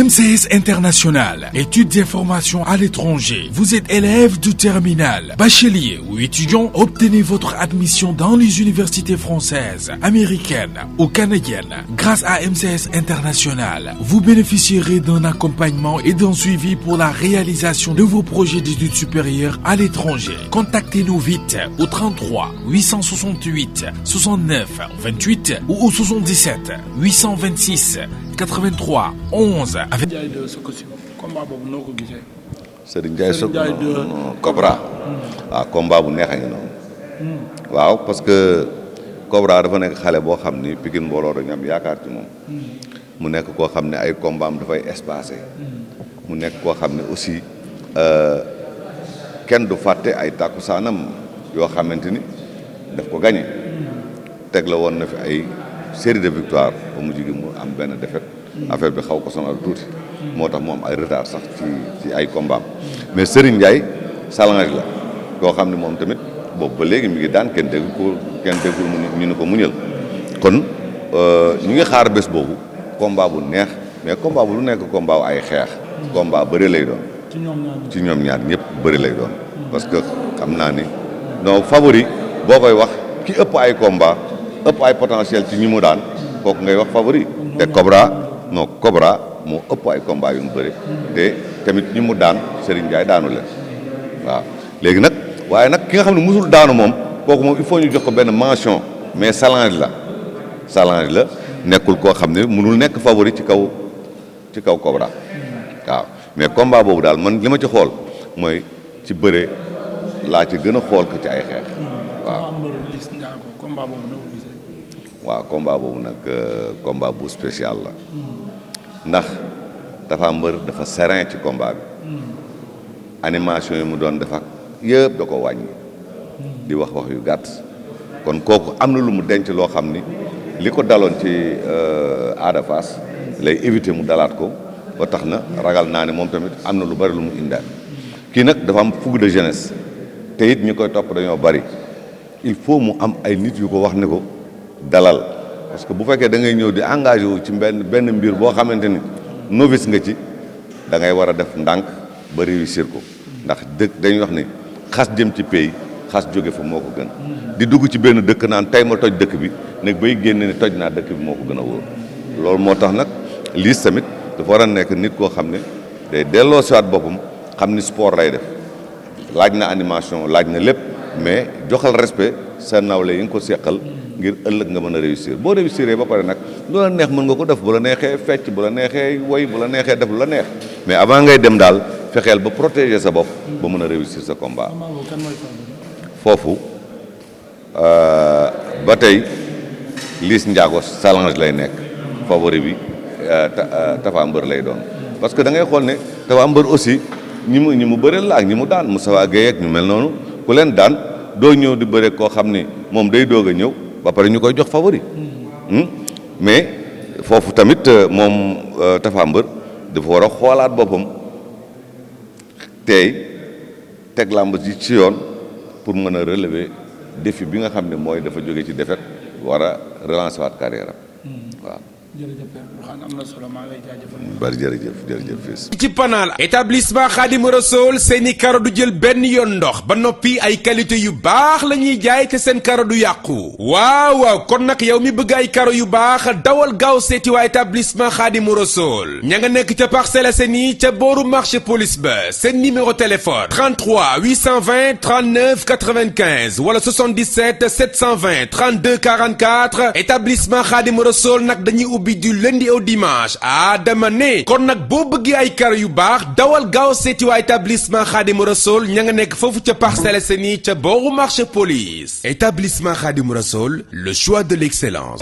MCS International, études d'information à l'étranger. Vous êtes élève du terminal, bachelier ou étudiant, obtenez votre admission dans les universités françaises, américaines ou canadiennes. Grâce à MCS International, vous bénéficierez d'un accompagnement et d'un suivi pour la réalisation de vos projets d'études supérieures à l'étranger. Contactez-nous vite au 33 868 69 28 ou au 77 826 83 11 avec Serigne Ndiaye Cobra waaw combat bu neex a ngi noonu waaw parce que Cobra dafa nekk xale boo xam ni Pikine mbooloo dañu am yaakaar ci moom mu nekk koo xam ne ay combat am dafay espacé mu nekk koo xam ne aussi kenn du fàtte ay tàkkusaanam yoo xamante ni daf ko gagné teg la woon na fi ay série de victoire ba mu jigi mu am benn défaite affaire bi xaw ko sonal tuuti moo tax mu am ay retard sax ci ay combat mais Serigne Ndiaye salange la koo xam ne moom tamit boobu ba léegi mi ngi daan kenn déggul ñu ne ko muñal kon ñu ngi xaar bés boobu combat bu neex mais combat bu lu nekk combat wu ay xeex combat bëri lay doon ci ñoom ñaar ñëpp bëri lay doon parce que xam naa ni non favori boo koy wax ki ëpp ay combat ëpp ay potentiel ci ñi mu daan kooku ngay wax favori te Cobra moo ëpp ay combat yu mu bëri te tamit ñi mu daan Serigne Ndiaye daanu leen waaw léegi nag waaye nag ki nga xam ne musul daanu moom kooku moom il faut ñu jox ko benn mention mais challenge la nekkul koo xam ne mënul nekk favori ci kaw Cobra waaw mais combat boobu daal man li ma ci xool mooy ci bëre laa ci gën a xool ko ci ay xeex waaw combat boobu nag combat bu spécial la ndax dafa mbër dafa serein ci combat bi animation yi mu doon def ak yëpp da ko wàññi di wax yu gàtt kon kooku am na lu mu denc loo xam ni li ko daloon ci Ada Fass lay éviter mu dalaat ko ba tax na ragal naa ne moom tamit am na lu bari lu mu indaal kii nag dafa am fougue de jeunesse te it ñi koy topp dañoo bari il faut mu am ay nit yu ko wax ne ko dalal parce que bu fekkee da ngay ñëw di engagé wu ci benn mbir boo xamante ni novice nga ci da ngay war a def ndànk ba réussir ko ndax dëkk dañuy wax ni xas jëm ci pays xas jóge fa moo ko gën di dugg ci benn dëkk naan tey ma toj dëkk bi nag bay génne ne toj naa dëkk bi moo ko gën a wóor loolu moo tax nag Liss tamit dafa war a nekk nit koo xam ne day delloo siwaat boppam xam ni sport lay def laaj na animation laaj na lépp mais joxal respect sa nawle yi nga ko seqal ngir ëllëg nga mën a réussir boo réussir ba pare nag lu la neex mën nga ko def bu la neexee fecc bu la neexee woy bu la neexee def lu la neex mais avant ngay dem daal fexeel ba protéger sa bopp ba mën a réussir sa combat foofu ba tey Liss Ndiago challenge lay nekk favori bi Tapha Mbeur lay doon parce que da ngay xool ne Tapha Mbeur aussi ñi mu bëreel la ak ñi mu daan Moustapha Guèye ak ñu mel noonu ku leen daan doo ñëw di bëre koo xam ni moom day doog a ñëw ba pare ñu koy jox favori mais foofu tamit moom Tapha Mbeur dafa war a xoolaat boppam tey teg làmb ji ci yoon pour mën a relever défi bi nga xam ne mooy dafa jóge ci défaite war a relancer waat carrière am waaw. am na solo maa ngi lay jaajëfal. bari jërëjëf fii. ci Panal établissement Khadim Rassoul seeni karo du jël benn yoon ndox ba noppi ay qualité yu baax la ñuy jaay te seen karo du yàqu waaw kon nag yow mi bëgg ay karo yu baax dawal gaaw seeti waa établissement Khadim Rassoul ña nga nekk ca Parcelles Assainies ca booru marché police ba seen numéro téléphone 33 820 39 95 wala 77 720 32 44 établissement Khadim Rassoul nag dañuy ubbi du lundi au dimanche dama ne kon nag boo bëggee ay karo yu baax dawal gaaw seeti waa établissement Khadim Rassoul ña nga nekk foofu ca Parcelles Assainies ca booru marché police établissement Khadim Rassoul le choix de l'excellence.